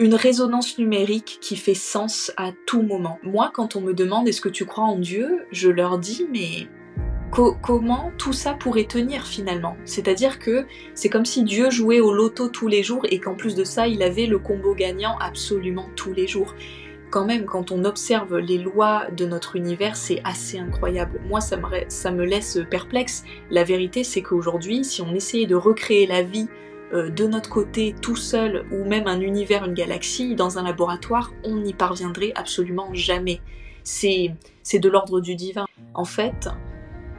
Une résonance numérique qui fait sens à tout moment. Moi, quand on me demande: «Est-ce que tu crois en Dieu?», je leur dis: «Mais comment tout ça pourrait tenir finalement?» C'est-à-dire que c'est comme si Dieu jouait au loto tous les jours et qu'en plus de ça, il avait le combo gagnant absolument tous les jours. Quand même, quand on observe les lois de notre univers, c'est assez incroyable. Moi, ça me laisse perplexe. La vérité, c'est qu'aujourd'hui, si on essayait de recréer la vie de notre côté, tout seul, ou même un univers, une galaxie, dans un laboratoire, on n'y parviendrait absolument jamais. C'est, c'est de l'ordre du divin. En fait,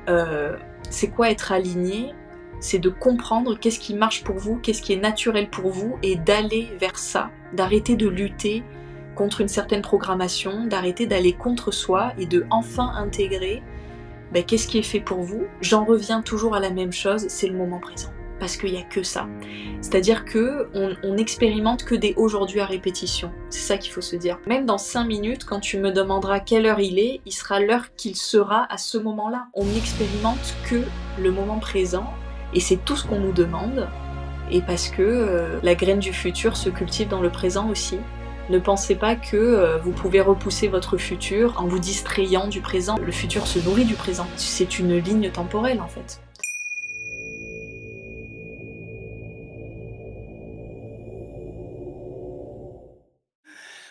euh, c'est quoi être aligné? C'est de comprendre qu'est-ce qui marche pour vous, qu'est-ce qui est naturel pour vous, et d'aller vers ça, d'arrêter de lutter contre une certaine programmation, d'arrêter d'aller contre soi et de enfin intégrer qu'est-ce qui est fait pour vous. J'en reviens toujours à la même chose, c'est le moment présent. Parce qu'il n'y a que ça. C'est-à-dire que on expérimente que des aujourd'hui à répétition. C'est ça qu'il faut se dire. Même dans 5 minutes, quand tu me demanderas quelle heure il sera l'heure qu'il sera à ce moment-là. On n'expérimente que le moment présent, et c'est tout ce qu'on nous demande. Et parce que la graine du futur se cultive dans le présent aussi. Ne pensez pas que vous pouvez repousser votre futur en vous distrayant du présent. Le futur se nourrit du présent. C'est une ligne temporelle en fait.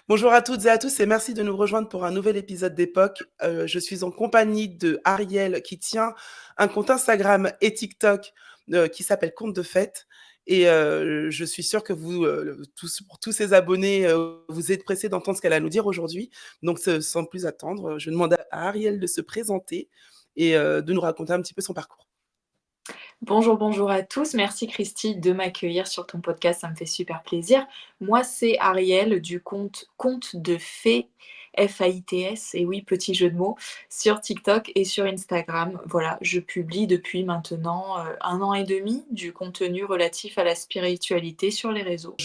Bonjour à toutes et à tous et merci de nous rejoindre pour un nouvel épisode d'Époque. Je suis en compagnie de Ariel qui tient un compte Instagram et TikTok qui s'appelle Compte de Fête. Et je suis sûre que vous, pour tous ces abonnés, vous êtes pressés d'entendre ce qu'elle a à nous dire aujourd'hui. Donc, sans plus attendre, je demande à Ariel de se présenter et de nous raconter un petit peu son parcours. Bonjour, bonjour à tous. Merci Christy de m'accueillir sur ton podcast, ça me fait super plaisir. Moi, c'est Ariel du compte de Fée, F-A-I-T-S, et oui, petit jeu de mots, sur TikTok et sur Instagram. Voilà, je publie depuis maintenant 1 an et demi du contenu relatif à la spiritualité sur les réseaux.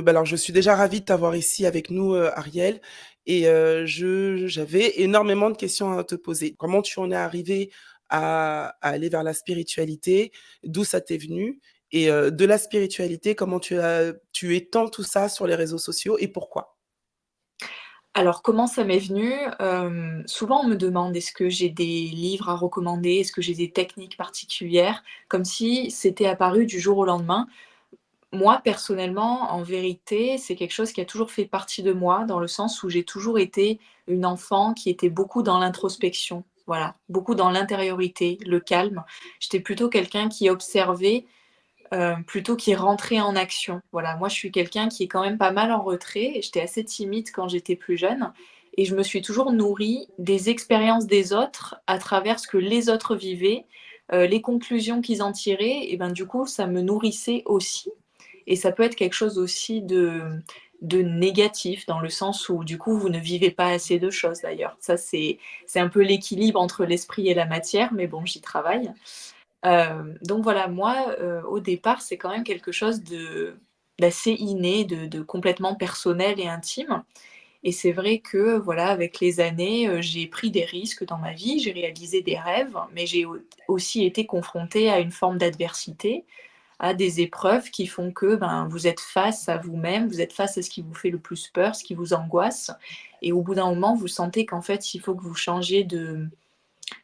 Alors, je suis déjà ravie de t'avoir ici avec nous, Ariel. Et j'avais énormément de questions à te poser. Comment tu en es arrivée à aller vers la spiritualité? D'où ça t'est venu? Et de la spiritualité, comment tu étends tout ça sur les réseaux sociaux et pourquoi? Alors comment ça m'est venu? Souvent on me demande: «Est-ce que j'ai des livres à recommander? Est-ce que j'ai des techniques particulières?» Comme si c'était apparu du jour au lendemain. Moi, personnellement, en vérité, c'est quelque chose qui a toujours fait partie de moi, dans le sens où j'ai toujours été une enfant qui était beaucoup dans l'introspection, voilà, beaucoup dans l'intériorité, le calme. J'étais plutôt quelqu'un qui observait, plutôt qui rentrait en action. Voilà, moi, je suis quelqu'un qui est quand même pas mal en retrait, et j'étais assez timide quand j'étais plus jeune, et je me suis toujours nourrie des expériences des autres à travers ce que les autres vivaient, les conclusions qu'ils en tiraient, et ben, du coup, ça me nourrissait aussi. Et ça peut être quelque chose aussi de négatif, dans le sens où du coup vous ne vivez pas assez de choses d'ailleurs. Ça c'est un peu l'équilibre entre l'esprit et la matière, mais bon, j'y travaille. Donc voilà, moi, au départ, c'est quand même quelque chose d'assez inné, de complètement personnel et intime. Et c'est vrai que voilà, avec les années, j'ai pris des risques dans ma vie, j'ai réalisé des rêves, mais j'ai aussi été confrontée à une forme d'adversité, à des épreuves qui font que, ben, vous êtes face à vous-même, vous êtes face à ce qui vous fait le plus peur, ce qui vous angoisse, et au bout d'un moment, vous sentez qu'en fait, il faut que vous changiez de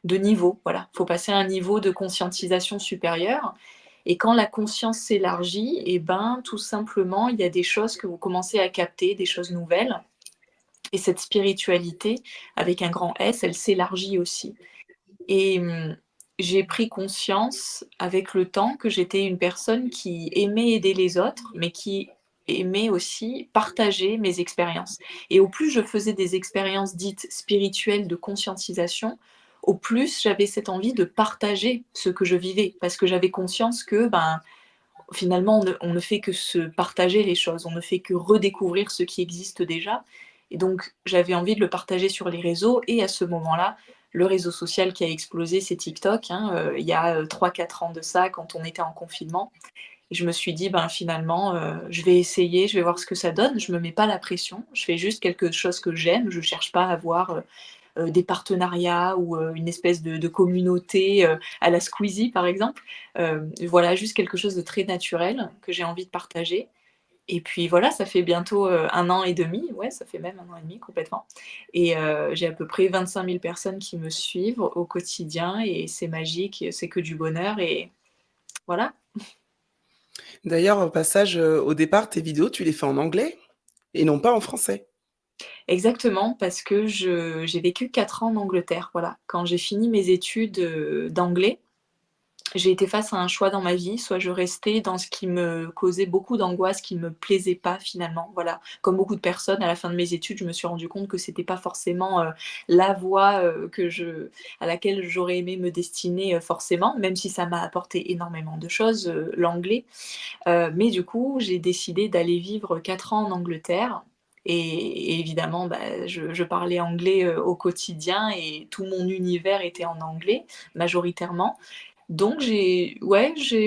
niveau. Voilà, il faut passer à un niveau de conscientisation supérieure. Et quand la conscience s'élargit, et ben, tout simplement, il y a des choses que vous commencez à capter, des choses nouvelles. Et cette spiritualité, avec un grand S, elle s'élargit aussi. Et j'ai pris conscience avec le temps que j'étais une personne qui aimait aider les autres, mais qui aimait aussi partager mes expériences. Et au plus je faisais des expériences dites spirituelles de conscientisation, au plus j'avais cette envie de partager ce que je vivais, parce que j'avais conscience que, ben, finalement, on ne fait que se partager les choses, on ne fait que redécouvrir ce qui existe déjà. Et donc, j'avais envie de le partager sur les réseaux. Et à ce moment-là, le réseau social qui a explosé, c'est TikTok, hein, il y a 3-4 ans de ça, quand on était en confinement. Et je me suis dit, ben, finalement, je vais essayer, je vais voir ce que ça donne. Je me mets pas la pression, je fais juste quelque chose que j'aime. Je cherche pas à avoir des partenariats ou une espèce de communauté à la Squeezie, par exemple. Voilà, juste quelque chose de très naturel que j'ai envie de partager. Et puis voilà, ça fait bientôt, 1 an et demi, ouais, ça fait même 1 an et demi complètement et j'ai à peu près 25 000 personnes qui me suivent au quotidien et c'est magique, c'est que du bonheur et voilà. D'ailleurs, au passage, au départ, tes vidéos, tu les fais en anglais et non pas en français? Exactement, parce que j'ai vécu 4 ans en Angleterre, voilà. Quand j'ai fini mes études, d'anglais, j'ai été face à un choix dans ma vie, soit je restais dans ce qui me causait beaucoup d'angoisse, qui me plaisait pas finalement, voilà. Comme beaucoup de personnes, à la fin de mes études, je me suis rendu compte que c'était pas forcément, la voie, à laquelle j'aurais aimé me destiner, forcément, même si ça m'a apporté énormément de choses, l'anglais. Mais du coup, j'ai décidé d'aller vivre 4 ans en Angleterre et évidemment, bah, je parlais anglais, au quotidien et tout mon univers était en anglais, majoritairement. Donc j'ai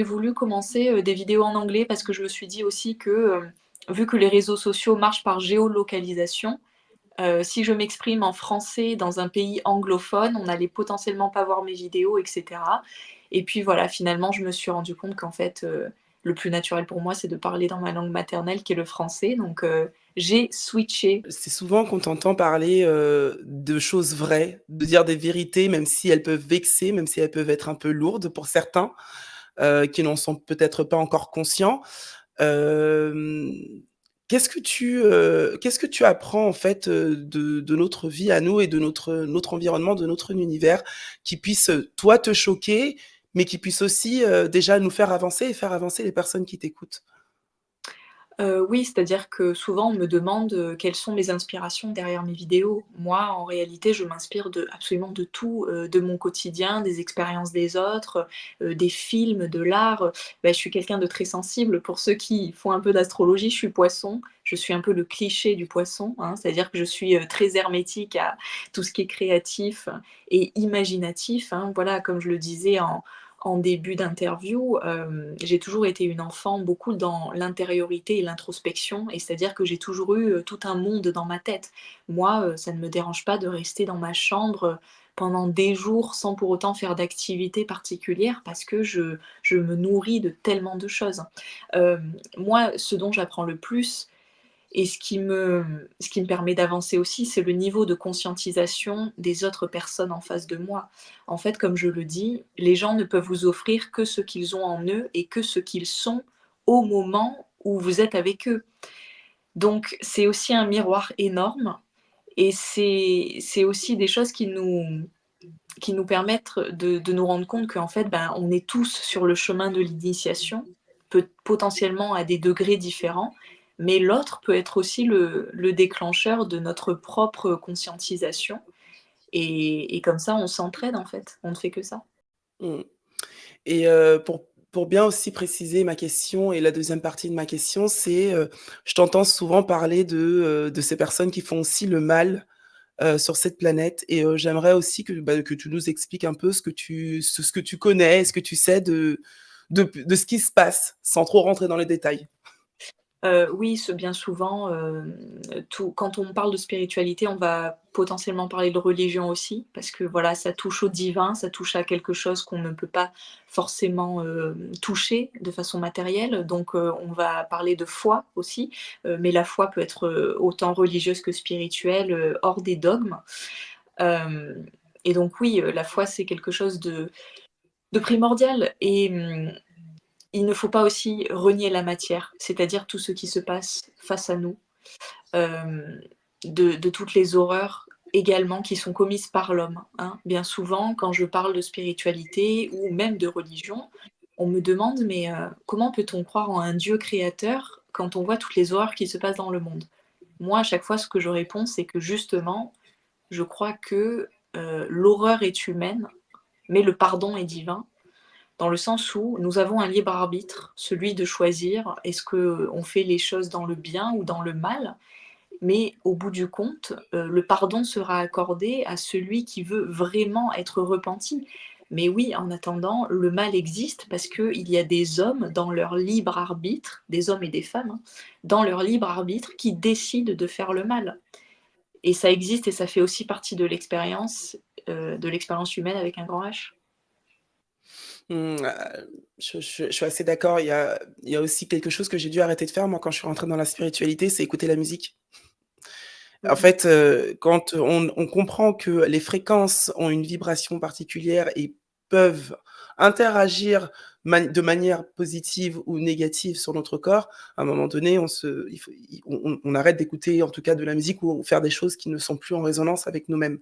voulu commencer, des vidéos en anglais parce que je me suis dit aussi que, vu que les réseaux sociaux marchent par géolocalisation, si je m'exprime en français dans un pays anglophone, on allait potentiellement pas voir mes vidéos et cetera et puis voilà, finalement, je me suis rendu compte qu'en fait, le plus naturel pour moi, c'est de parler dans ma langue maternelle qui est le français donc j'ai switché. C'est souvent qu'on t'entend parler, de choses vraies, de dire des vérités, même si elles peuvent vexer, même si elles peuvent être un peu lourdes pour certains, qui n'en sont peut-être pas encore conscients. Hem, qu'est-ce que tu apprends en fait, de notre vie à nous et de notre environnement, de notre univers qui puisse, toi te choquer, mais qui puisse aussi, déjà nous faire avancer et faire avancer les personnes qui t'écoutent? Oui, c'est-à-dire que souvent on me demande, quelles sont mes inspirations derrière mes vidéos. Moi, en réalité, je m'inspire de absolument de tout, de mon quotidien, des expériences des autres, des films, de l'art, bah, je suis quelqu'un de très sensible. Pour ceux qui font un peu d'astrologie, je suis Poisson, je suis un peu le cliché du Poisson, hein. C'est-à-dire que je suis, très hermétique à tout ce qui est créatif et imaginatif, hein. Voilà, comme je le disais en début d'interview, j'ai toujours été une enfant beaucoup dans l'intériorité et l'introspection et c'est-à-dire que j'ai toujours eu, tout un monde dans ma tête. Moi, ça ne me dérange pas de rester dans ma chambre, pendant des jours sans pour autant faire d'activité particulière parce que je me nourris de tellement de choses. Moi, ce dont j'apprends le plus, et ce qui me permet d'avancer aussi, c'est le niveau de conscientisation des autres personnes en face de moi. En fait, comme je le dis, les gens ne peuvent vous offrir que ce qu'ils ont en eux et que ce qu'ils sont au moment où vous êtes avec eux. Donc c'est aussi un miroir énorme et c'est aussi des choses qui nous permettent de nous rendre compte qu'en fait, ben, on est tous sur le chemin de l'initiation, potentiellement à des degrés différents, mais l'autre peut être aussi le déclencheur de notre propre conscientisation et comme ça, on s'entraide en fait, on ne fait que ça. Mmh. Et pour bien aussi préciser ma question et la deuxième partie de ma question, c'est, je t'entends souvent parler de ces personnes qui font aussi le mal, sur cette planète et j'aimerais aussi que, bah, que tu nous expliques un peu ce que tu connais, ce que tu sais de ce qui se passe, sans trop rentrer dans les détails. Oui, bien souvent, tout quand on parle de spiritualité, on va potentiellement parler de religion aussi, parce que voilà, ça touche au divin, ça touche à quelque chose qu'on ne peut pas forcément, toucher de façon matérielle. Donc, on va parler de foi aussi, mais la foi peut être, autant religieuse que spirituelle, hors des dogmes. Hem et donc oui, la foi, c'est quelque chose de primordial et il ne faut pas aussi renier la matière, c'est-à-dire tout ce qui se passe face à nous, hem, de toutes les horreurs également qui sont commises par l'homme, hein. Bien souvent, quand je parle de spiritualité ou même de religion, on me demande: «Mais, comment peut-on croire en un Dieu créateur quand on voit toutes les horreurs qui se passent dans le monde?» Moi, à chaque fois, ce que je réponds, c'est que justement, je crois que, l'horreur est humaine, mais le pardon est divin dans le sens où nous avons un libre arbitre, celui de choisir est-ce qu'on fait les choses dans le bien ou dans le mal, mais au bout du compte, le pardon sera accordé à celui qui veut vraiment être repenti. Mais oui, en attendant, le mal existe parce qu'il y a des hommes dans leur libre arbitre, des hommes et des femmes, hein, dans leur libre arbitre qui décident de faire le mal. Et ça existe et ça fait aussi partie de l'expérience humaine avec un grand H. Je suis assez d'accord. Il y a aussi quelque chose que j'ai dû arrêter de faire, moi, quand je suis rentrée dans la spiritualité, c'est écouter la musique. En Mmh. fait, quand on comprend que les fréquences ont une vibration particulière et peuvent interagir de manière positive ou négative sur notre corps, à un moment donné, on arrête d'écouter, en tout cas, de la musique ou faire des choses qui ne sont plus en résonance avec nous-mêmes.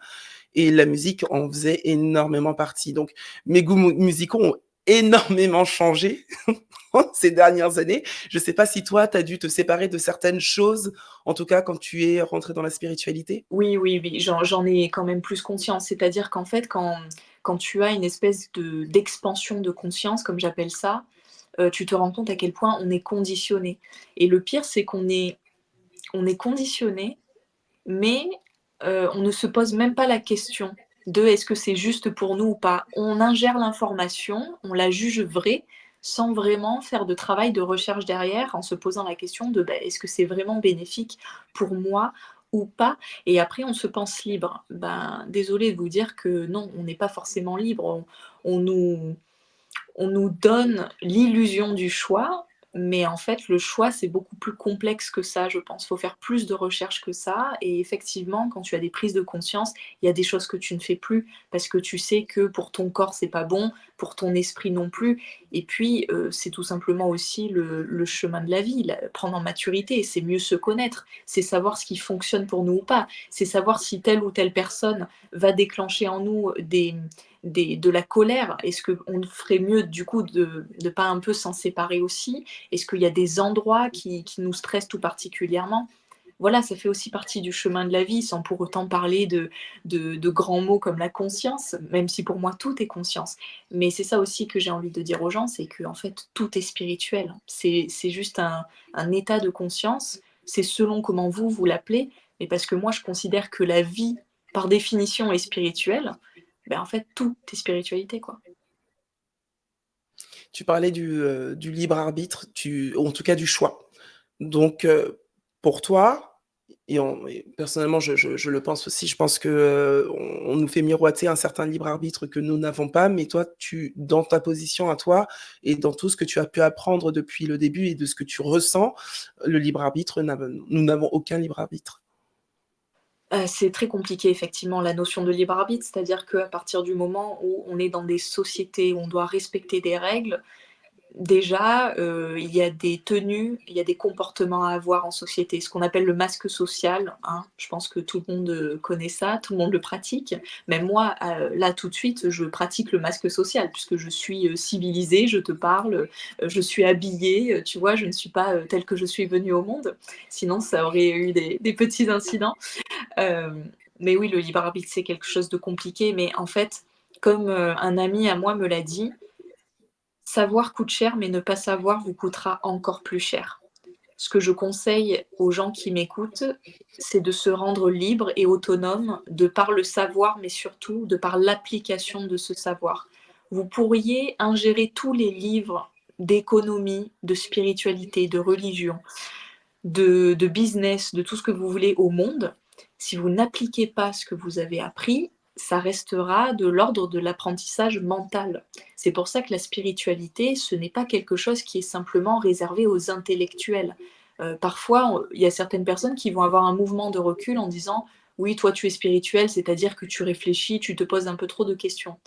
Et la musique en faisait énormément partie. Donc mes goûts musicaux ont énormément changé ces dernières années. Je sais pas si toi, tu as dû te séparer de certaines choses, en tout cas quand tu es rentrée dans la spiritualité? Oui, oui, oui, j'en ai quand même plus conscience. C'est-à-dire qu'en fait, quand tu as une espèce d'expansion de conscience, comme j'appelle ça, tu te rends compte à quel point on est conditionné. Et le pire, c'est qu'on est conditionné, mais on ne se pose même pas la question de: «Est-ce que c'est juste pour nous ou pas?» On ingère l'information, on la juge vraie, sans vraiment faire de travail de recherche derrière, en se posant la question de: «Bah, est-ce que c'est vraiment bénéfique pour moi ou pas?» Et après on se pense libre. Ben, désolée de vous dire que non, on n'est pas forcément libre. On nous on nous donne l'illusion du choix, mais en fait, le choix, c'est beaucoup plus complexe que ça, je pense. Il faut faire plus de recherches que ça. Et effectivement, quand tu as des prises de conscience, il y a des choses que tu ne fais plus parce que tu sais que pour ton corps, c'est pas bon, pour ton esprit non plus. Et puis, c'est tout simplement aussi le chemin de la vie, prendre en maturité. C'est mieux se connaître, c'est savoir ce qui fonctionne pour nous ou pas, c'est savoir si telle ou telle personne va déclencher en nous de la colère. Est-ce qu'on ferait mieux du coup de ne pas un peu s'en séparer aussi? Est-ce qu'il y a des endroits qui nous stressent tout particulièrement? Voilà, ça fait aussi partie du chemin de la vie, sans pour autant parler de grands mots comme la conscience, même si pour moi tout est conscience. Mais c'est ça aussi que j'ai envie de dire aux gens, c'est que en fait tout est spirituel. C'est juste un état de conscience, c'est selon comment vous l'appelez, mais parce que moi je considère que la vie, par définition, est spirituelle. Ben en fait, tout est spiritualité, quoi. Tu parlais du libre arbitre, ou en tout cas du choix. Donc, pour toi et personnellement je le pense aussi, je pense que, on nous fait miroiter un certain libre arbitre que nous n'avons pas, mais toi dans ta position à toi et dans tout ce que tu as pu apprendre depuis le début et de ce que tu ressens, le libre arbitre nous n'avons aucun libre arbitre. C'est très compliqué effectivement la notion de libre arbitre, c'est-à-dire qu'à partir du moment où on est dans des sociétés où on doit respecter des règles, déjà, il y a des tenues, il y a des comportements à avoir en société, ce qu'on appelle le masque social, hein. Je pense que tout le monde, connaît ça, tout le monde le pratique. Même moi, là, tout de suite, je pratique le masque social puisque je suis, civilisée, je te parle, je suis habillée, tu vois? Je ne suis pas, telle que je suis venue au monde. Sinon, ça aurait eu des petits incidents. Mais oui, le libre arbitre, c'est quelque chose de compliqué, mais en fait, comme, un ami à moi me l'a dit: «Savoir coûte cher, mais ne pas savoir vous coûtera encore plus cher». Ce que je conseille aux gens qui m'écoutent, c'est de se rendre libre et autonome de par le savoir, mais surtout de par l'application de ce savoir. Vous pourriez ingérer tous les livres d'économie, de spiritualité, de religion, de business, de tout ce que vous voulez au monde. Si vous n'appliquez pas ce que vous avez appris, ça restera de l'ordre de l'apprentissage mental. C'est pour ça que la spiritualité, ce n'est pas quelque chose qui est simplement réservé aux intellectuels. Parfois, il y a certaines personnes qui vont avoir un mouvement de recul en disant: «Oui, toi tu es spirituel, c'est-à-dire que tu réfléchis, tu te poses un peu trop de questions».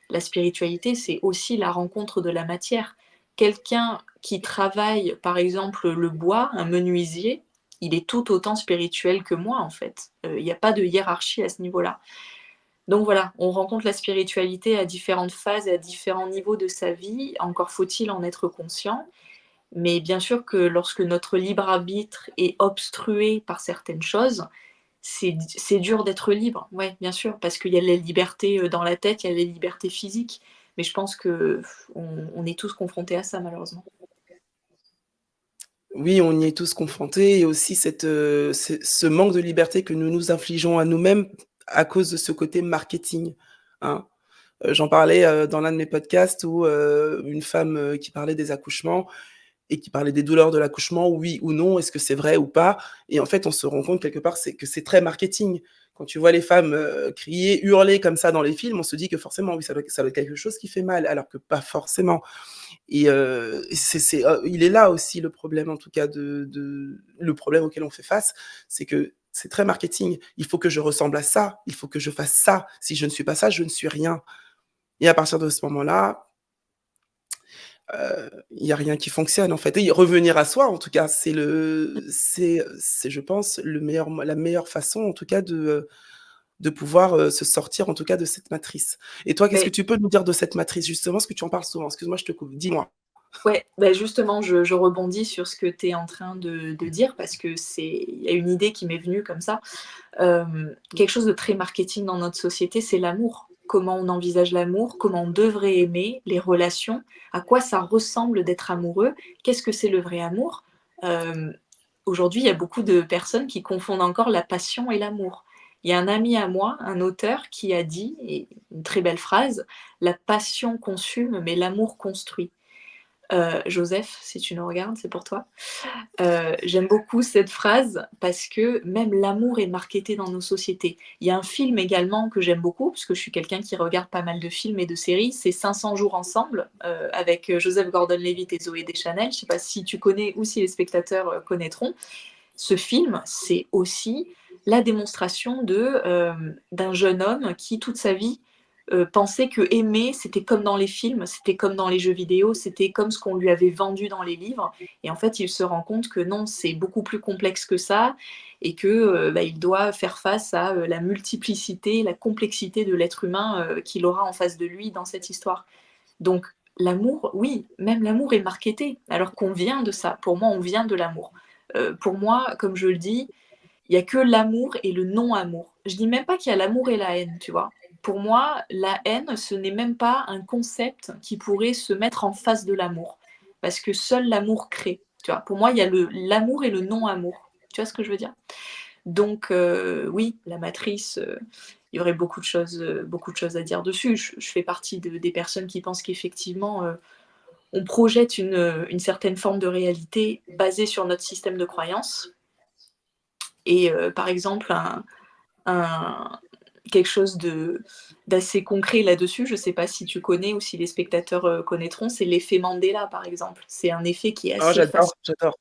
La spiritualité, c'est aussi la rencontre de la matière. Quelqu'un qui travaille, par exemple, le bois, un menuisier, il est tout autant spirituel que moi, en fait. Il y a pas de hiérarchie à ce niveau-là. Donc voilà, on rencontre la spiritualité à différentes phases et à différents niveaux de sa vie. Encore faut-il en être conscient. Mais bien sûr que lorsque notre libre arbitre est obstrué par certaines choses, c'est dur d'être libre. Ouais, bien sûr, parce qu'il y a la liberté, dans la tête, il y a les libertés physiques. Mais je pense qu'on on est tous confrontés à ça, malheureusement. Oui, on y est tous confrontés et aussi ce manque de liberté que nous nous infligeons à nous-mêmes à cause de ce côté marketing, hein. J'en parlais, dans l'un de mes podcasts où, une femme, qui parlait des accouchements et qui parlait des douleurs de l'accouchement, oui ou non, est-ce que c'est vrai ou pas? Et en fait, on se rend compte quelque part que c'est très marketing. Quand tu vois les femmes, crier, hurler comme ça dans les films, on se dit que forcément, oui, ça doit être quelque chose qui fait mal, alors que pas forcément. Et il est là aussi le problème, en tout cas, le problème auquel on fait face, c'est que c'est très marketing. Il faut que je ressemble à ça, il faut que je fasse ça. Si je ne suis pas ça, je ne suis rien. Et à partir de ce moment-là, il y a rien qui fonctionne, en fait. Et revenir à soi, en tout cas, c'est, je pense, la meilleure façon, en tout cas, de pouvoir se sortir, en tout cas, de cette matrice. Et toi, qu'est-ce que Mais tu peux nous dire de cette matrice, justement, parce que tu en parles souvent? Excuse-moi, je te coupe. Dis-moi. ouais, bah, justement, je rebondis sur ce que tu es en train de dire parce que il y a une idée qui m'est venue comme ça. Quelque chose de très marketing dans notre société, c'est l'amour. Comment on envisage l'amour, comment on devrait aimer, les relations, à quoi ça ressemble d'être amoureux, qu'est-ce que c'est le vrai amour. Hem, Aujourd'hui, il y a beaucoup de personnes qui confondent encore la passion et l'amour. Il y a un ami à moi, un auteur, qui a dit, et une très belle phrase: «La passion consume, mais l'amour construit». Joseph, si tu nous regardes, c'est pour toi. J'aime beaucoup cette phrase parce que même l'amour est marketé dans nos sociétés. Il y a un film également que j'aime beaucoup, parce que je suis quelqu'un qui regarde pas mal de films et de séries, c'est 500 jours ensemble, avec, Joseph Gordon-Levitt et Zooey Deschanel. Je sais pas si tu connais ou si les spectateurs, connaîtront. Ce film, c'est aussi la démonstration d'un jeune homme qui, toute sa vie, pensait que aimer, c'était comme dans les films, c'était comme dans les jeux vidéo, c'était comme ce qu'on lui avait vendu dans les livres. Et en fait, il se rend compte que non, c'est beaucoup plus complexe que ça et que bah, il doit faire face à la multiplicité, la complexité de l'être humain qu'il aura en face de lui dans cette histoire. Donc, l'amour, oui, même l'amour est marketé, alors qu'on vient de ça. Pour moi, on vient de l'amour. Pour moi, comme je le dis, il y a que l'amour et le non-amour. Je dis même pas qu'il y a l'amour et la haine, tu vois. Pour moi, la haine, ce n'est même pas un concept qui pourrait se mettre en face de l'amour, parce que seul l'amour crée. Tu vois. Pour moi, il y a l'amour et le non-amour. Tu vois ce que je veux dire? Donc oui, la matrice, il y aurait beaucoup de choses à dire dessus. Je fais partie des personnes qui pensent qu'effectivement, on projette une certaine forme de réalité basée sur notre système de croyances. Et par exemple, un quelque chose d'assez concret là-dessus, je ne sais pas si tu connais ou si les spectateurs, connaîtront, c'est l'effet Mandela, par exemple. C'est un effet qui est Oh, assez j'adore, fascinant. j'adore.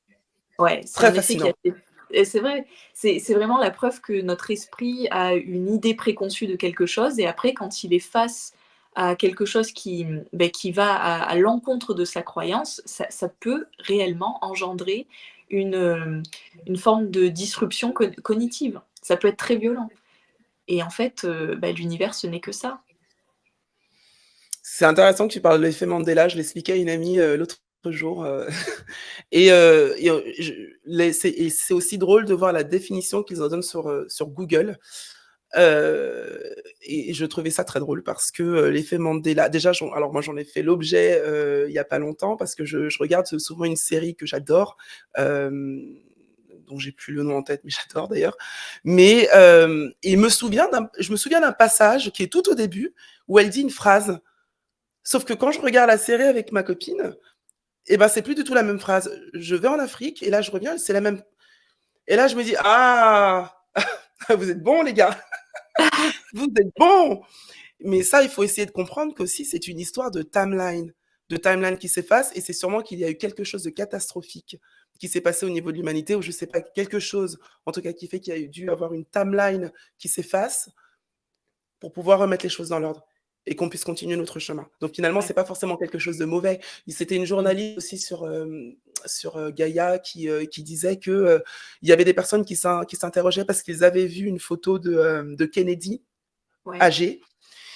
Ouais, c'est Très un effet qui fascinant. est assez et c'est vrai, c'est vraiment la preuve que notre esprit a une idée préconçue de quelque chose et après quand il est face à quelque chose qui va à l'encontre de sa croyance, ça peut réellement engendrer une forme de disruption cognitive. Ça peut être très violent et en fait, bah, l'univers, ce n'est que ça. C'est intéressant que tu parles de l'effet Mandela, je l'expliquais à une amie, l'autre jour, c'est aussi drôle de voir la définition qu'ils en donnent sur Google, et je trouvais ça très drôle parce que, l'effet Mandela déjà alors moi j'en ai fait l'objet, il y a pas longtemps parce que je regarde souvent une série que j'adore, dont j'ai plus le nom en tête, mais j'adore d'ailleurs. Mais, je me souviens d'un passage qui est tout au début où elle dit une phrase. Sauf que quand je regarde la série avec ma copine, et ben, c'est plus du tout la même phrase. Je vais en Afrique et là, je reviens, c'est la même. Et là, je me dis, ah, vous êtes bons, les gars, vous êtes bons. Mais ça, il faut essayer de comprendre qu'aussi, c'est une histoire de timeline qui s'efface et c'est sûrement qu'il y a eu quelque chose de catastrophique qui s'est passé au niveau de l'humanité ou je sais pas, quelque chose, en tout cas, qui fait qu'il y a dû avoir une timeline qui s'efface pour pouvoir remettre les choses dans l'ordre et qu'on puisse continuer notre chemin. Donc finalement, Ouais. c'est pas forcément quelque chose de mauvais. C'était une Mmh. journaliste aussi sur Gaïa qui disait que il y avait des personnes qui s'interrogeaient parce qu'ils avaient vu une photo de Kennedy Ouais. âgé.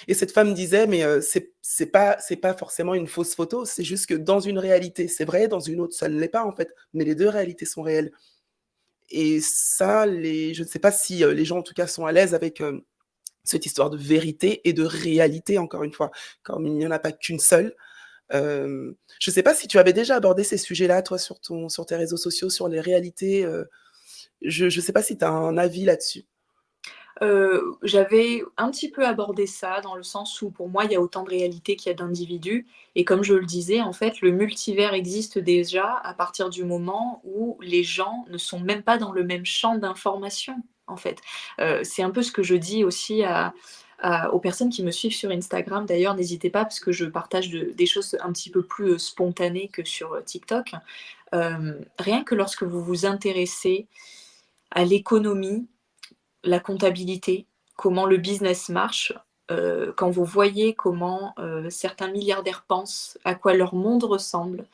Et cette femme disait, mais c'est pas forcément une fausse photo, c'est juste que dans une réalité, c'est vrai, dans une autre, ça ne l'est pas en fait. Mais les deux réalités sont réelles. Et ça, je ne sais pas si les gens en tout cas sont à l'aise avec cette histoire de vérité et de réalité, encore une fois, comme il n'y en a pas qu'une seule. Je ne sais pas si tu avais déjà abordé ces sujets-là, toi, sur tes réseaux sociaux, sur les réalités. Je ne sais pas si tu as un avis là-dessus. J'avais un petit peu abordé ça dans le sens où pour moi, il y a autant de réalités qu'il y a d'individus et comme je le disais, en fait, le multivers existe déjà à partir du moment où les gens ne sont même pas dans le même champ d'information, en fait. C'est un peu ce que je dis aussi aux personnes qui me suivent sur Instagram. D'ailleurs, n'hésitez pas parce que je partage des choses un petit peu plus, spontanées que sur, TikTok. Rien que lorsque vous vous intéressez à l'économie, la comptabilité, comment le business marche, quand vous voyez comment, certains milliardaires pensent, à quoi leur monde ressemble,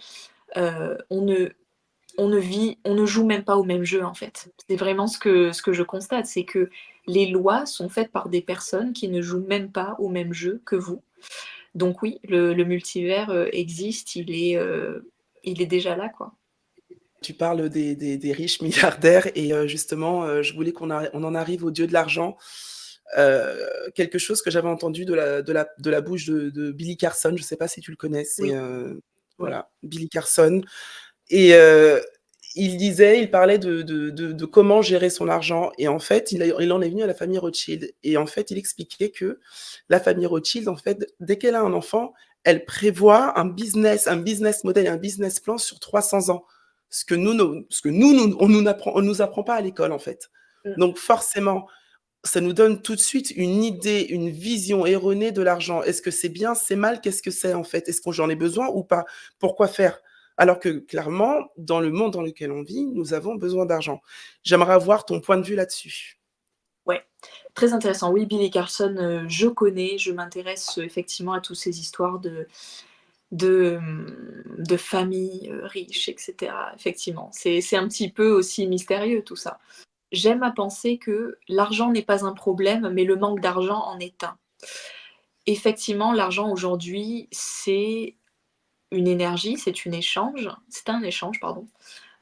heu, on ne on ne joue même pas au même jeu, en fait. C'est vraiment ce que je constate, c'est que les lois sont faites par des personnes qui ne jouent même pas au même jeu que vous. Donc oui, le multivers, existe, il est déjà là, quoi. Tu parles des riches milliardaires et justement, je voulais on en arrive au dieu de l'argent. Quelque chose que j'avais entendu de la bouche de Billy Carson, je ne sais pas si tu le connais? C'est, Oui, oui. voilà, Billy Carson et il parlait de comment gérer son argent et en fait, il en est venu à la famille Rothschild et en fait, il expliquait que la famille Rothschild, en fait, dès qu'elle a un enfant, elle prévoit un business model et un business plan sur 300 ans. Ce que nous on nous apprend pas à l'école, en fait. Mmh. Donc forcément, ça nous donne tout de suite une idée, une vision erronée de l'argent. Est-ce que c'est bien, c'est mal? Qu'est-ce que c'est en fait? Est-ce que j'en ai besoin ou pas? Pourquoi faire? Alors que clairement, dans le monde dans lequel on vit, nous avons besoin d'argent. J'aimerais avoir ton point de vue là-dessus. Ouais, très intéressant. Oui, Billy Carson, je connais, je m'intéresse, effectivement à toutes ces histoires de familles, riches et cetera. Effectivement, c'est un petit peu aussi mystérieux tout ça. J'aime à penser que l'argent n'est pas un problème, mais le manque d'argent en est un. Effectivement, l'argent aujourd'hui, c'est une énergie, c'est un échange, pardon.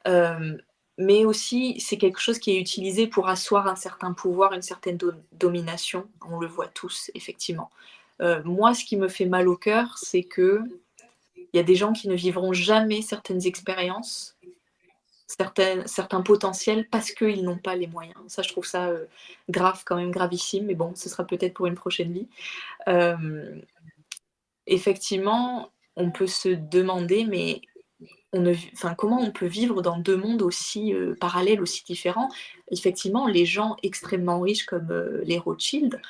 Hem, mais aussi, c'est quelque chose qui est utilisé pour asseoir un certain pouvoir, une certaine domination. On le voit tous, effectivement. Moi, ce qui me fait mal au cœur, c'est qu'il y a des gens qui ne vivront jamais certaines expériences, certains potentiels parce qu'ils n'ont pas les moyens. Ça, je trouve ça, grave, quand même gravissime, mais bon, ce sera peut-être pour une prochaine vie. Hem, Effectivement, on peut se demander, mais comment on peut vivre dans 2 mondes aussi, parallèles, aussi différents? Effectivement, les gens extrêmement riches comme, les Rothschild,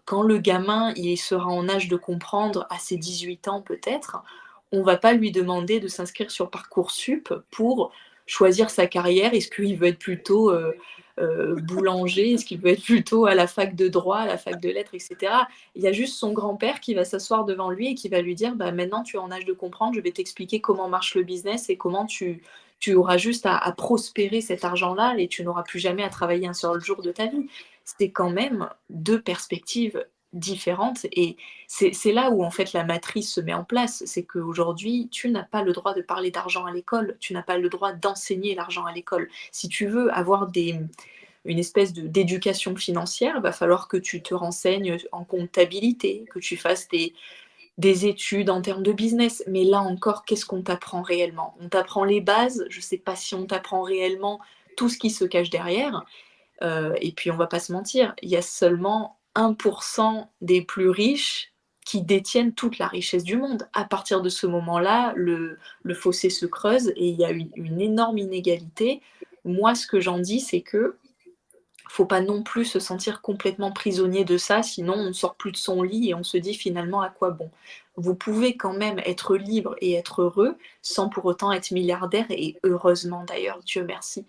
quand le gamin, il sera en âge de comprendre à ses 18 ans peut-être, on va pas lui demander de s'inscrire sur Parcoursup pour choisir sa carrière. Est-ce qu'il veut être plutôt, boulanger? Est-ce qu'il veut être plutôt à la fac de droit, à la fac de lettres et cetera? Il y a juste son grand-père qui va s'asseoir devant lui et qui va lui dire: «Bah, maintenant tu es en âge de comprendre, je vais t'expliquer comment marche le business et comment tu auras juste à prospérer cet argent-là et tu n'auras plus jamais à travailler un seul jour de ta vie». C'est quand même 2 perspectives différentes et c'est là où en fait la matrice se met en place. C'est qu'aujourd'hui, tu n'as pas le droit de parler d'argent à l'école, tu n'as pas le droit d'enseigner l'argent à l'école. Si tu veux avoir une espèce d'éducation financière, il va falloir que tu te renseignes en comptabilité, que tu fasses des études en termes de business. Mais là encore, qu'est-ce qu'on t'apprend réellement? On t'apprend les bases, je ne sais pas si on t'apprend réellement tout ce qui se cache derrière. Et puis on va pas se mentir, il y a seulement 1% des plus riches qui détiennent toute la richesse du monde. À partir de ce moment-là, le fossé se creuse et il y a une énorme inégalité. Moi, ce que j'en dis, c'est que faut pas non plus se sentir complètement prisonnier de ça, sinon on sort plus de son lit et on se dit finalement à quoi bon. Vous pouvez quand même être libre et être heureux sans pour autant être milliardaire et heureusement d'ailleurs, Dieu merci.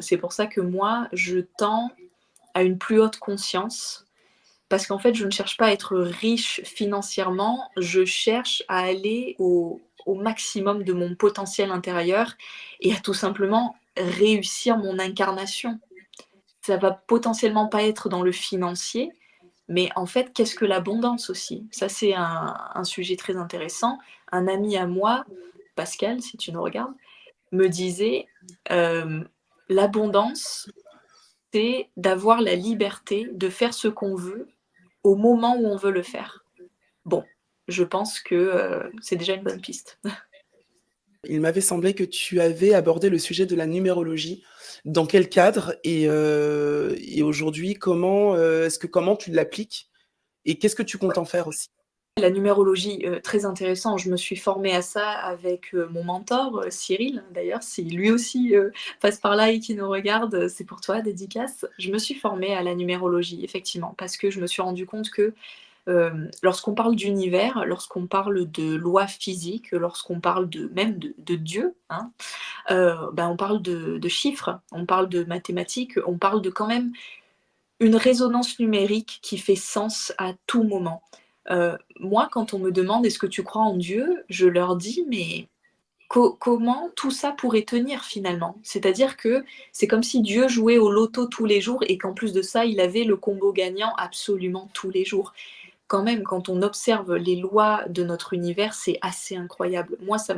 C'est pour ça que moi, je tends à une plus haute conscience, parce qu'en fait, je ne cherche pas à être riche financièrement, je cherche à aller au maximum de mon potentiel intérieur et à tout simplement réussir mon incarnation. Ça va potentiellement pas être dans le financier, mais en fait, qu'est-ce que l'abondance aussi? Ça, c'est un sujet très intéressant. Un ami à moi, Pascal, si tu nous regardes, me disait, «L'abondance, c'est d'avoir la liberté de faire ce qu'on veut, au moment où on veut le faire». Bon, je pense que, c'est déjà une bonne piste. Il m'avait semblé que tu avais abordé le sujet de la numérologie. Dans quel cadre et aujourd'hui, comment tu l'appliques et qu'est-ce que tu comptes en faire aussi? La numérologie, très intéressant. Je me suis formée à ça avec, mon mentor, Cyril d'ailleurs, si lui aussi, passe par là et qu'il nous regarde, c'est pour toi, dédicace. Je me suis formée à la numérologie effectivement, parce que je me suis rendue compte que, lorsqu'on parle d'univers, lorsqu'on parle de lois physiques, lorsqu'on parle de même de Dieu, hein, on parle de chiffres, on parle de mathématiques, on parle de quand même une résonance numérique qui fait sens à tout moment. Moi, quand on me demande: «Est-ce que tu crois en Dieu?» je leur dis: «Mais comment tout ça pourrait tenir finalement?» C'est-à-dire que c'est comme si Dieu jouait au loto tous les jours et qu'en plus de ça, il avait le combo gagnant absolument tous les jours. Quand même, quand on observe les lois de notre univers, c'est assez incroyable. Moi, ça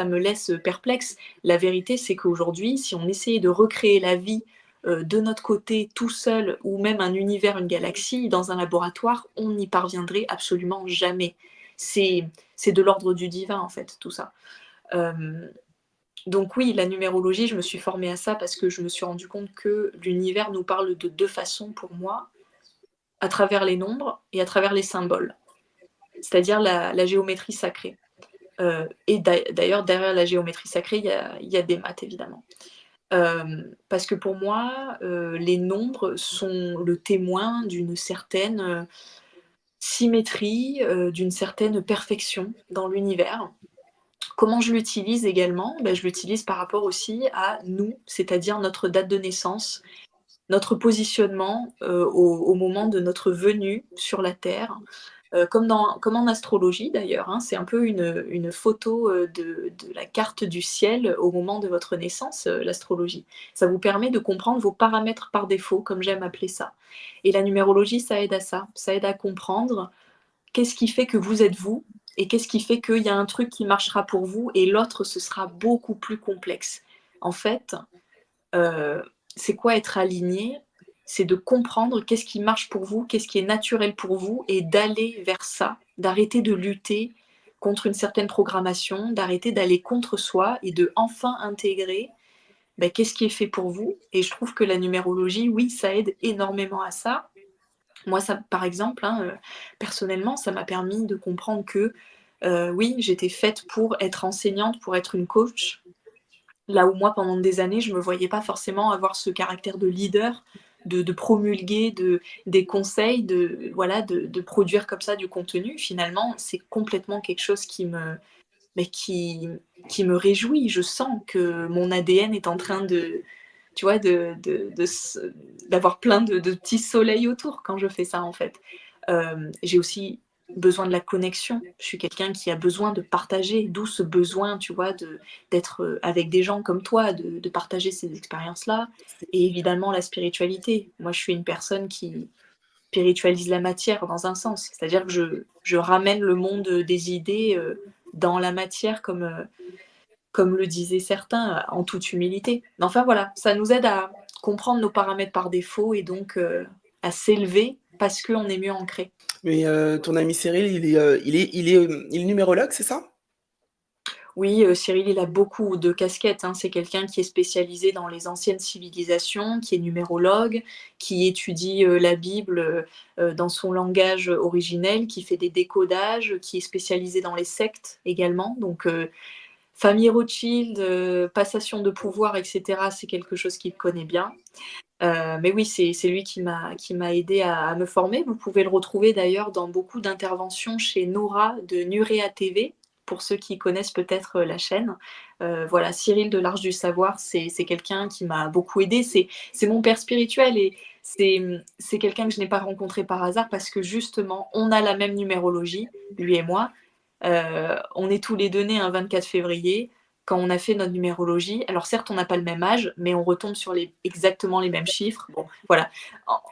me laisse perplexe. La vérité, c'est qu'aujourd'hui, si on essayait de recréer la vie de notre côté, tout seul, ou même un univers, une galaxie, dans un laboratoire, on n'y parviendrait absolument jamais. C'est de l'ordre du divin, en fait, tout ça. Euh, donc oui, la numérologie, je me suis formée à ça parce que je me suis rendu compte que l'univers nous parle de deux façons pour moi, à travers les nombres et à travers les symboles, c'est-à-dire la géométrie sacrée. Et d'ailleurs, derrière la géométrie sacrée, il y a des maths, évidemment. Parce que pour moi, les nombres sont le témoin d'une certaine symétrie, d'une certaine perfection dans l'univers. Comment je l'utilise également? Ben, je l'utilise par rapport aussi à nous, c'est-à-dire notre date de naissance, notre positionnement au moment de notre venue sur la Terre, comme en astrologie d'ailleurs, hein, c'est un peu une photo de la carte du ciel au moment de votre naissance, l'astrologie. Ça vous permet de comprendre vos paramètres par défaut, comme j'aime appeler ça. Et la numérologie, ça aide à ça. Ça aide à comprendre qu'est-ce qui fait que vous êtes vous et qu'est-ce qui fait qu'il y a un truc qui marchera pour vous et l'autre, ce sera beaucoup plus complexe. En fait, Heu, c'est quoi être aligné? C'est de comprendre qu'est-ce qui marche pour vous, qu'est-ce qui est naturel pour vous et d'aller vers ça, d'arrêter de lutter contre une certaine programmation, d'arrêter d'aller contre soi et de enfin intégrer, qu'est-ce qui est fait pour vous et je trouve que la numérologie, oui, ça aide énormément à ça. Moi, ça par exemple, hein, personnellement, ça m'a permis de comprendre que, oui, j'étais faite pour être enseignante, pour être une coach. Là où moi, pendant des années, je me voyais pas forcément avoir ce caractère de leader, de promulguer des conseils, de produire comme ça du contenu. Finalement, c'est complètement quelque chose mais qui me réjouit. Je sens que mon ADN est en train de, tu vois, d'avoir plein de petits soleils autour quand je fais ça, en fait. J'ai aussi besoin de la connexion. Je suis quelqu'un qui a besoin de partager, d'où ce besoin, tu vois, d'être avec des gens comme toi, de partager ces expériences-là. Et évidemment, la spiritualité. Moi, je suis une personne qui spiritualise la matière dans un sens. C'est-à-dire que je ramène le monde des idées dans la matière, comme le disaient certains, en toute humilité. Mais enfin voilà, ça nous aide à comprendre nos paramètres par défaut et donc à s'élever parce qu'on est mieux ancré. Mais ton ami Cyril, il est numérologue, c'est ça? Oui, Cyril, il a beaucoup de casquettes, hein. C'est quelqu'un qui est spécialisé dans les anciennes civilisations, qui est numérologue, qui étudie, la Bible, dans son langage originel, qui fait des décodages, qui est spécialisé dans les sectes également. Donc, famille Rothschild, passation de pouvoir et cetera, c'est quelque chose qu'il connaît bien. Mais oui, c'est lui qui m'a aidée à me former. Vous pouvez le retrouver d'ailleurs dans beaucoup d'interventions chez Nora de Nurea TV, pour ceux qui connaissent peut-être, la chaîne. Voilà, Cyril de l'Arche du Savoir, c'est quelqu'un qui m'a beaucoup aidée. C'est mon père spirituel et c'est quelqu'un que je n'ai pas rencontré par hasard parce que justement, on a la même numérologie, lui et moi. On est tous les 2 nés un 24 février. Quand on a fait notre numérologie, alors certes, on n'a pas le même âge, mais on retombe sur exactement les mêmes chiffres. Bon, voilà.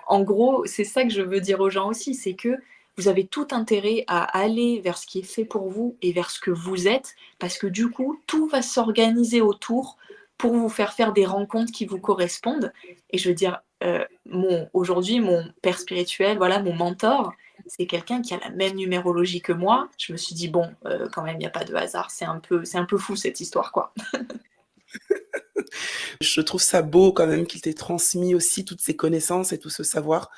En gros, c'est ça que je veux dire aux gens aussi, c'est que vous avez tout intérêt à aller vers ce qui est fait pour vous et vers ce que vous êtes, parce que du coup, tout va s'organiser autour pour vous faire des rencontres qui vous correspondent. Et je veux dire, aujourd'hui, mon père spirituel, voilà, mon mentor, c'est quelqu'un qui a la même numérologie que moi. Je me suis dit: «Bon, quand même, il y a pas de hasard, c'est un peu fou cette histoire, quoi». Je trouve ça beau quand même qu'il t'ait transmis aussi toutes ces connaissances et tout ce savoir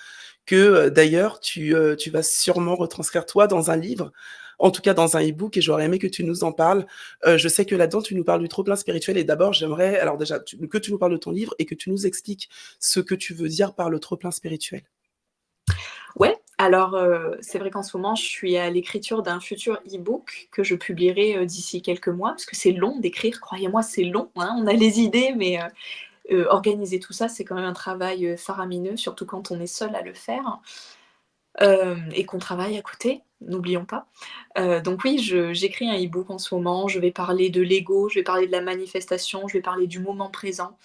que, d'ailleurs tu vas sûrement retranscrire toi dans un livre, en tout cas dans un e-book et j'aurais aimé que tu nous en parles. Je sais que là-dedans tu nous parles du trop-plein spirituel et d'abord j'aimerais alors déjà que tu nous parles de ton livre et que tu nous expliques ce que tu veux dire par le trop-plein spirituel. Ouais, alors, c'est vrai qu'en ce moment, je suis à l'écriture d'un futur e-book que je publierai, d'ici quelques mois, parce que c'est long d'écrire, croyez-moi, c'est long, hein. On a les idées, mais organiser tout ça, c'est quand même un travail, faramineux, surtout quand on est seul à le faire, et qu'on travaille à côté, n'oublions pas. Donc oui, j'écris un e-book en ce moment, je vais parler de l'ego, je vais parler de la manifestation, je vais parler du moment présent.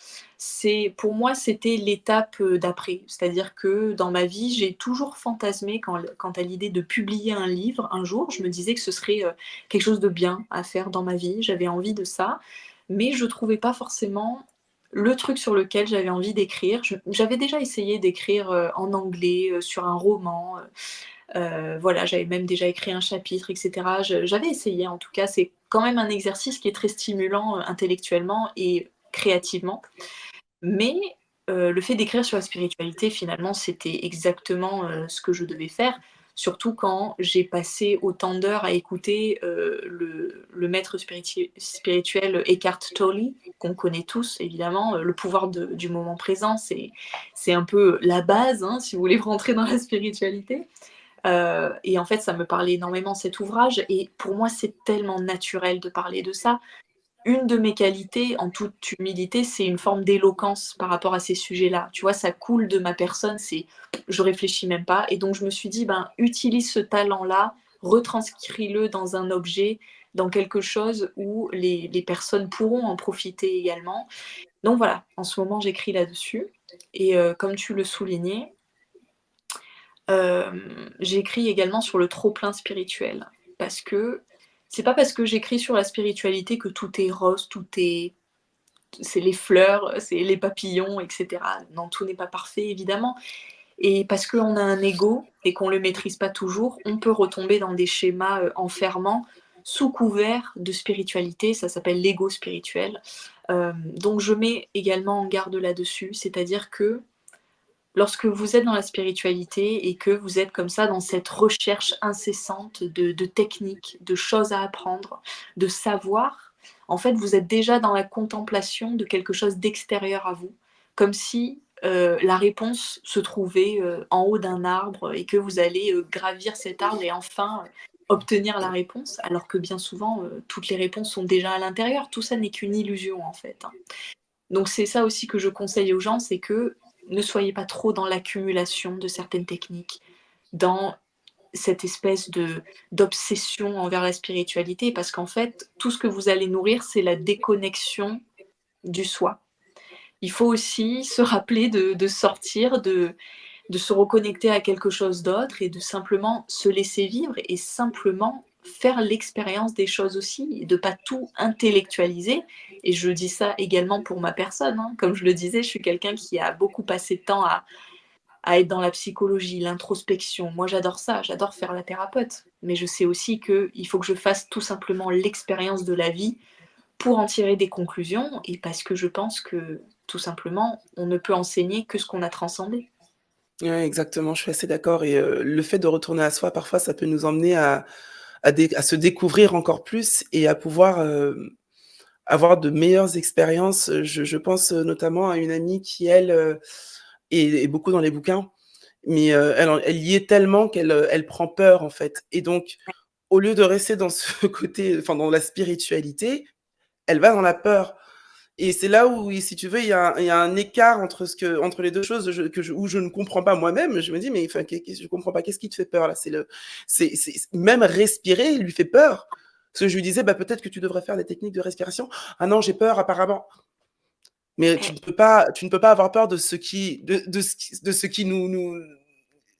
Pour moi, c'était l'étape, d'après. C'est-à-dire que dans ma vie, j'ai toujours fantasmé quant à l'idée de publier un livre un jour. Je me disais que ce serait, quelque chose de bien à faire dans ma vie, j'avais envie de ça, mais je trouvais pas forcément le truc sur lequel j'avais envie d'écrire. J'avais déjà essayé d'écrire, en anglais, sur un roman, voilà, j'avais même déjà écrit un chapitre et cetera. J'avais essayé en tout cas, c'est quand même un exercice qui est très stimulant, intellectuellement et créativement. Mais, le fait d'écrire sur la spiritualité finalement, c'était exactement, ce que je devais faire. Surtout quand j'ai passé autant d'heures à écouter, le maître spirituel Eckhart Tolle, qu'on connaît tous évidemment, le pouvoir du moment présent, c'est un peu la base, hein, si vous voulez rentrer dans la spiritualité. Et en fait, ça me parlait énormément cet ouvrage et pour moi, c'est tellement naturel de parler de ça. Une de mes qualités, en toute humilité, c'est une forme d'éloquence par rapport à ces sujets-là. Tu vois, ça coule de ma personne, je réfléchis même pas et donc je me suis dit: «Ben, utilise ce talent-là, retranscris-le dans un objet, dans quelque chose où les personnes pourront en profiter également». Donc voilà, en ce moment, j'écris là-dessus et comme tu le soulignais, j'écris également sur le trop-plein spirituel. Parce que c'est pas parce que j'écris sur la spiritualité que tout est rose, c'est les fleurs, c'est les papillons, et cetera. Non, tout n'est pas parfait évidemment et parce qu'on a un ego et qu'on le maîtrise pas toujours, on peut retomber dans des schémas, enfermants sous couvert de spiritualité, ça s'appelle l'ego spirituel. Donc je mets également en garde là-dessus, c'est-à-dire que lorsque vous êtes dans la spiritualité et que vous êtes comme ça dans cette recherche incessante de techniques, de choses à apprendre, de savoir, en fait, vous êtes déjà dans la contemplation de quelque chose d'extérieur à vous, comme si la réponse se trouvait en haut d'un arbre et que vous allez gravir cet arbre et enfin obtenir la réponse, alors que bien souvent, toutes les réponses sont déjà à l'intérieur. Tout ça n'est qu'une illusion en fait, hein. Donc c'est ça aussi que je conseille aux gens, c'est que ne soyez pas trop dans l'accumulation de certaines techniques, dans cette espèce d'obsession envers la spiritualité, parce qu'en fait, tout ce que vous allez nourrir, c'est la déconnexion du soi. Il faut aussi se rappeler de sortir, de se reconnecter à quelque chose d'autre et de simplement se laisser vivre et simplement faire l'expérience des choses aussi et de pas tout intellectualiser. Et je dis ça également pour ma personne, hein. Comme je le disais, je suis quelqu'un qui a beaucoup passé de temps à être dans la psychologie, l'introspection. Moi, j'adore ça, j'adore faire la thérapeute. Mais je sais aussi qu'il faut que je fasse tout simplement l'expérience de la vie pour en tirer des conclusions et parce que je pense que, tout simplement, on ne peut enseigner que ce qu'on a transcendé. Ouais, exactement, je suis assez d'accord et le fait de retourner à soi, parfois, ça peut nous emmener à se découvrir encore plus et à pouvoir, avoir de meilleures expériences. Je pense, notamment à une amie qui, elle, est beaucoup dans les bouquins, mais elle y est tellement qu'elle, elle prend peur, en fait et donc au lieu de rester dans ce côté, enfin, dans la spiritualité, elle va dans la peur et c'est là où, si tu veux, il y a un écart entre les 2 choses, où je ne comprends pas moi-même. Je me dis: «Mais enfin, je comprends pas, qu'est-ce qui te fait peur là?» C'est même respirer lui fait peur. Parce que je lui disais: «Bah, peut-être que tu devrais faire des techniques de respiration». «Ah non, j'ai peur apparemment». Mais Eh, tu ne peux pas avoir peur de ce qui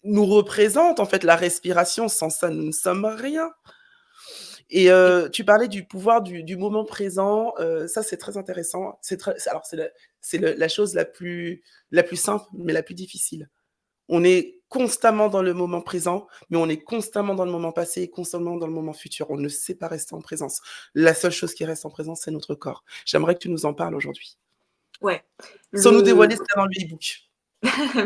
nous représente, en fait, la respiration. Sans ça, nous ne sommes rien. Et tu parlais du pouvoir du moment présent, ça c'est très intéressant. C'est la chose la plus simple, mais la plus difficile. On est constamment dans le moment présent, mais on est constamment dans le moment passé et constamment dans le moment futur. On ne sait pas rester en présence. La seule chose qui reste en présence, c'est notre corps. J'aimerais que tu nous en parles aujourd'hui. Ouais, Sans nous le dévoiler ce qu'il y a dans le e-book.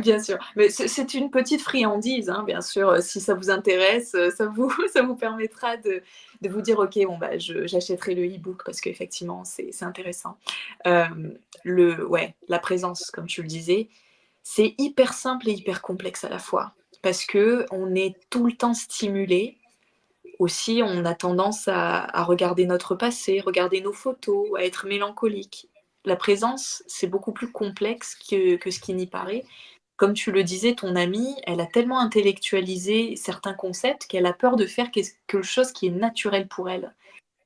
bien sûr, mais c'est une petite friandise, hein, bien sûr, si ça vous intéresse, ça vous ça vous permettra de vous dire: «OK, bon, bah, je j'achèterai le e-book parce qu'effectivement, c'est intéressant». Le ouais, la présence, comme tu le disais, c'est hyper simple et hyper complexe à la fois. Parce qu'on est tout le temps stimulé. Aussi, on a tendance à regarder notre passé, regarder nos photos, à être mélancolique. La présence, c'est beaucoup plus complexe que ce qui n'y paraît. Comme tu le disais, ton amie, elle a tellement intellectualisé certains concepts qu'elle a peur de faire quelque chose qui est naturel pour elle.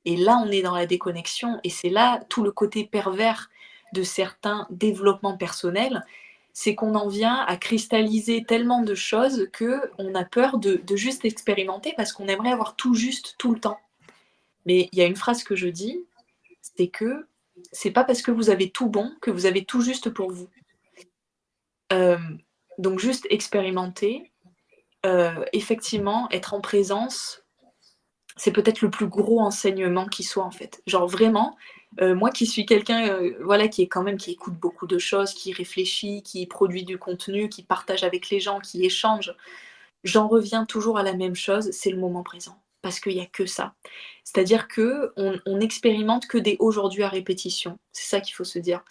Et là, on est dans la déconnexion et c'est là tout le côté pervers de certains développements personnels, c'est qu'on en vient à cristalliser tellement de choses qu'on a peur de juste expérimenter parce qu'on aimerait avoir tout juste tout le temps. Mais il y a une phrase que je dis, c'est que c'est pas parce que vous avez tout bon que vous avez tout juste pour vous. Donc juste expérimenter, effectivement, être en présence, c'est peut-être le plus gros enseignement qui soit, en fait. Genre vraiment, moi qui suis quelqu'un, voilà, qui est quand même qui écoute beaucoup de choses, qui réfléchit, qui produit du contenu, qui partage avec les gens, qui échange, j'en reviens toujours à la même chose, c'est le moment présent. Parce qu'il y a que ça. C'est-à-dire qu'on expérimente que des aujourd'hui à répétition. C'est ça qu'il faut se dire.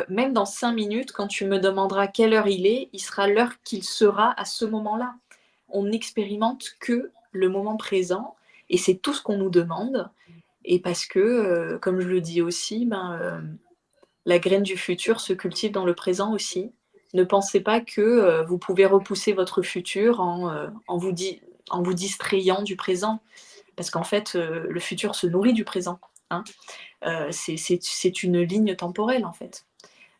Même dans 5 minutes, quand tu me demanderas quelle heure il sera l'heure qu'il sera à ce moment-là. On n'expérimente que le moment présent et c'est tout ce qu'on nous demande et parce que, comme je le dis aussi, ben, la graine du futur se cultive dans le présent aussi. Ne pensez pas que, vous pouvez repousser votre futur en vous distrayant du présent parce qu'en fait, le futur se nourrit du présent, hein. C'est une ligne temporelle, en fait.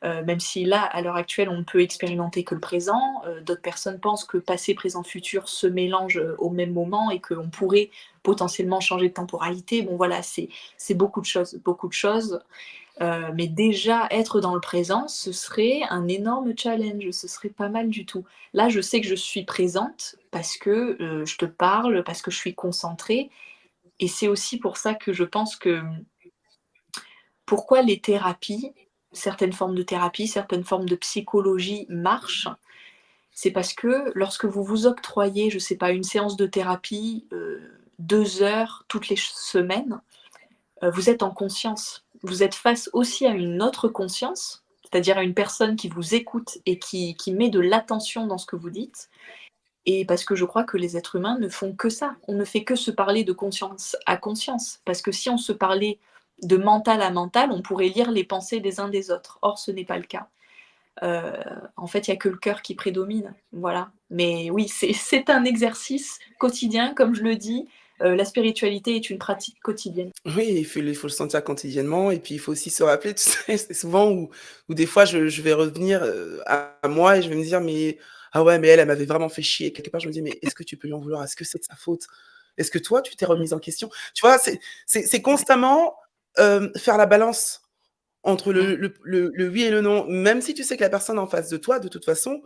Même si là, à l'heure actuelle, on ne peut expérimenter que le présent, d'autres personnes pensent que passé, présent, futur se mélangent, au même moment et qu'on pourrait potentiellement changer de temporalité. Bon voilà, c'est beaucoup de choses, mais déjà être dans le présent, ce serait un énorme challenge, ce serait pas mal du tout. Là, je sais que je suis présente parce que, je te parle, parce que je suis concentrée et c'est aussi pour ça que je pense que pourquoi les thérapies, certaines formes de thérapie, certaines formes de psychologie marchent, c'est parce que lorsque vous vous octroyez, je sais pas, une séance de thérapie, 2 heures toutes les semaines, vous êtes en conscience. Vous êtes face aussi à une autre conscience, c'est-à-dire à une personne qui vous écoute et qui met de l'attention dans ce que vous dites et parce que je crois que les êtres humains ne font que ça. On ne fait que se parler de conscience à conscience. Parce que si on se parlait de mental à mental, on pourrait lire les pensées des uns des autres. Or, ce n'est pas le cas. Heu, En fait, il y a que le cœur qui prédomine, voilà. Mais oui, c'est un exercice quotidien, comme je le dis, la spiritualité est une pratique quotidienne. Oui, il faut le sentir quotidiennement et puis il faut aussi se rappeler, tu sais, c'est souvent où des fois je vais revenir, à moi et je vais me dire: «Mais ah ouais, mais elle m'avait vraiment fait chier». Quelque part, je me dis: «Mais est-ce que tu peux lui en vouloir? Est-ce que c'est de sa faute? Est-ce que toi, tu t'es Mmh, remise en question?» Tu vois? C'est ouais. constamment, faire la balance entre Mmh, le oui et le non. Même si tu sais que la personne en face de toi, de toute façon,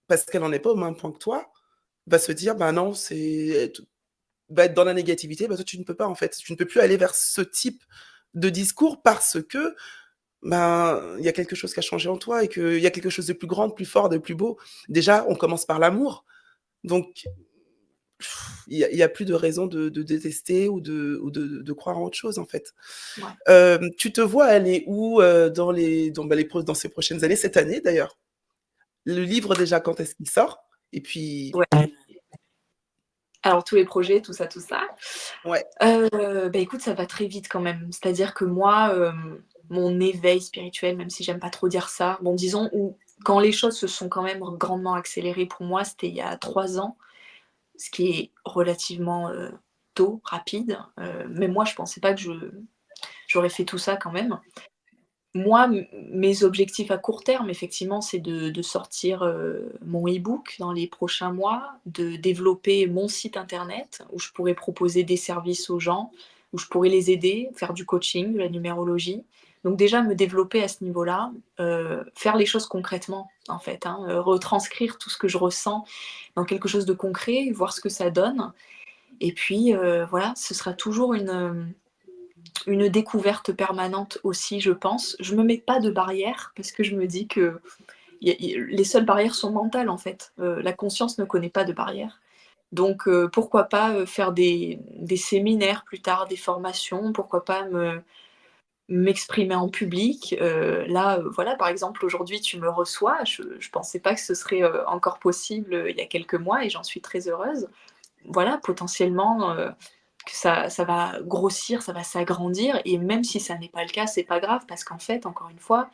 parce qu'elle en est pas au même point que toi, va se dire: «Bah non, c'est va être dans la négativité, bah, toi, tu ne peux pas, en fait. Tu ne peux plus aller vers ce type de discours parce que, ben, il y a quelque chose qui a changé en toi et qu'il y a quelque chose de plus grand, de plus fort, de plus beau. Déjà, on commence par l'amour, donc il y a plus de raison de détester ou de croire en autre chose, en fait. ouais. Tu te vois aller où, dans ces prochaines années, cette année d'ailleurs? Le livre déjà, quand est-ce qu'il sort? Et puis Ouais. Alors tous les projets, tout ça, tout ça. ouais. Bah, écoute, ça va très vite quand même. C'est-à-dire que moi, mon éveil spirituel, même si j'aime pas trop dire ça, bon disons où quand les choses se sont quand même grandement accélérées pour moi, c'était il y a 3 ans, ce qui est relativement, tôt, rapide. Même moi je pensais pas que j'aurais fait tout ça quand même. Moi, mes objectifs à court terme, effectivement, c'est de sortir, mon e-book dans les prochains mois, de développer mon site internet où je pourrais proposer des services aux gens, où je pourrais les aider, faire du coaching, de la numérologie. Donc déjà me développer à ce niveau-là, faire les choses concrètement en fait, hein, retranscrire tout ce que je ressens dans quelque chose de concret, voir ce que ça donne et puis, voilà, ce sera toujours une découverte permanente aussi, je pense. Je me mets pas de barrière parce que je me dis que les seules barrières sont mentales, en fait. La conscience ne connaît pas de barrières. Donc, pourquoi pas, faire des séminaires plus tard, des formations, pourquoi pas m'exprimer en public. Là, voilà, par exemple, aujourd'hui, tu me reçois. Je pensais pas que ce serait, encore possible, il y a quelques mois et j'en suis très heureuse. Voilà, potentiellement, que ça va grossir, ça va s'agrandir et même si ça n'est pas le cas, c'est pas grave parce qu'en fait, encore une fois,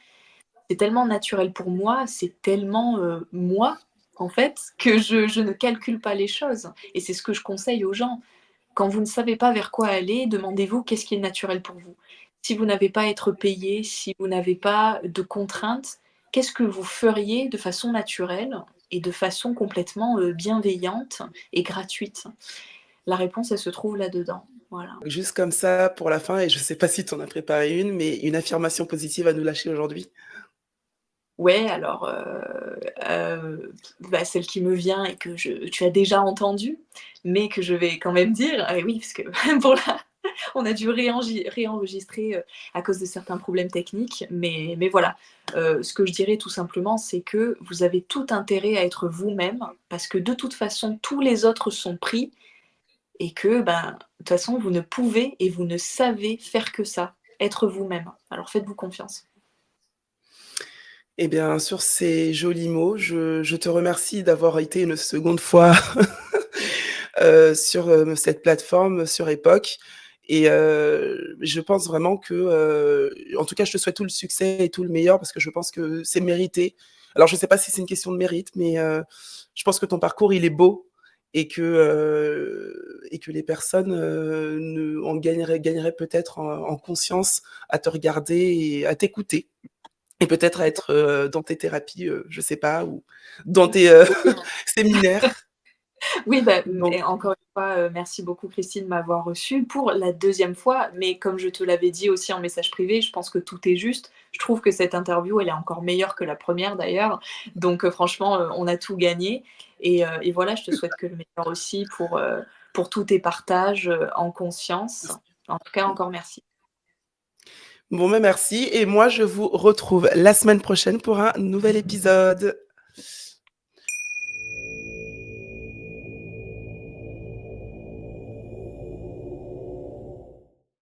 c'est tellement naturel pour moi, c'est tellement, moi, en fait, que je ne calcule pas les choses et c'est ce que je conseille aux gens. Quand vous ne savez pas vers quoi aller, demandez-vous qu'est-ce qui est naturel pour vous? Si vous n'avez pas à être payé, si vous n'avez pas de contraintes, qu'est-ce que vous feriez de façon naturelle et de façon complètement, bienveillante et gratuite? La réponse, elle se trouve là-dedans. Voilà. Juste comme ça pour la fin et je sais pas si tu en as préparé une, mais une affirmation positive à nous lâcher aujourd'hui? Ouais, alors, bah, celle qui me vient et que tu as déjà entendue, mais que je vais quand même dire, oui, parce que pour la on a dû réenregistrer, à cause de certains problèmes techniques, mais voilà. Ce que je dirais tout simplement, c'est que vous avez tout intérêt à être vous-même, parce que de toute façon, tous les autres sont pris et que, ben, de toute façon, vous ne pouvez et vous ne savez faire que ça, être vous-même. Alors faites-vous confiance. Eh bien, sur ces jolis mots, je te remercie d'avoir été une seconde fois, sur, cette plateforme, sur Epoch et je pense vraiment que, en tout cas, je te souhaite tout le succès et tout le meilleur parce que je pense que c'est mérité. Alors je ne sais pas si c'est une question de mérite, mais je pense que ton parcours, il est beau et que les personnes, ne en gagneraient peut-être en conscience à te regarder et à t'écouter. Et peut-être à être, dans tes thérapies, je sais pas, ou dans tes, séminaires. Oui, bah, Donc et encore une fois, merci beaucoup Christine de m'avoir reçue pour la deuxième fois, mais comme je te l'avais dit aussi en message privé, je pense que tout est juste. Je trouve que cette interview, elle est encore meilleure que la première d'ailleurs, donc franchement, on a tout gagné et voilà, je te souhaite que le meilleur aussi pour tous tes partages, en conscience. En tout cas, encore merci. bon, bah, merci et moi je vous retrouve la semaine prochaine pour un nouvel épisode.